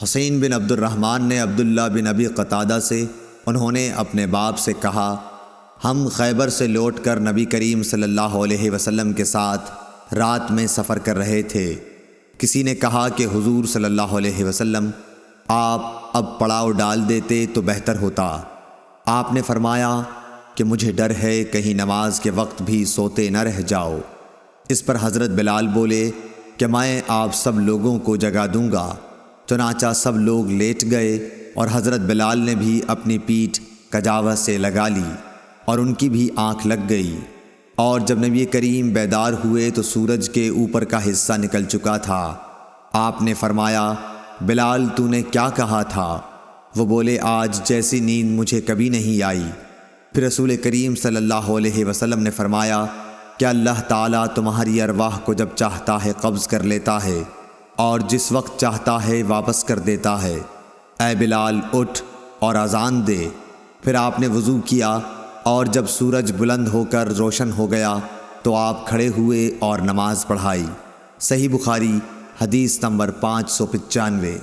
حسین بن عبد الرحمن نے عبداللہ بن ابی قتادہ سے انہوں نے اپنے باپ سے کہا، ہم خیبر سے لوٹ کر نبی کریم صلی اللہ علیہ وسلم کے ساتھ رات میں سفر کر رہے تھے۔ کسی نے کہا کہ حضور صلی اللہ علیہ وسلم آپ اب پڑاؤ ڈال دیتے تو بہتر ہوتا۔ آپ نے فرمایا کہ مجھے ڈر ہے کہیں نماز کے وقت بھی سوتے نہ رہ جاؤ۔ اس پر حضرت بلال بولے کہ میں آپ سب لوگوں کو جگا دوں گا۔ چنانچہ سب لوگ لیٹ گئے اور حضرت بلال نے بھی اپنی پیٹھ کجاوہ سے لگا لی اور ان کی بھی آنکھ لگ گئی، اور جب نبی کریم بیدار ہوئے تو سورج کے اوپر کا حصہ نکل چکا تھا۔ آپ نے فرمایا، بلال تو نے کیا کہا تھا؟ وہ بولے، آج جیسی نیند مجھے کبھی نہیں آئی۔ پھر رسول کریم صلی اللہ علیہ وسلم نے فرمایا کہ اللہ تعالیٰ تمہاری ارواح کو جب چاہتا ہے قبض کر لیتا ہے اور جس وقت چاہتا ہے واپس کر دیتا ہے۔ اے بلال اٹھ اور اذان دے۔ پھر آپ نے وضو کیا، اور جب سورج بلند ہو کر روشن ہو گیا تو آپ کھڑے ہوئے اور نماز پڑھائی۔ صحیح بخاری حدیث نمبر 595۔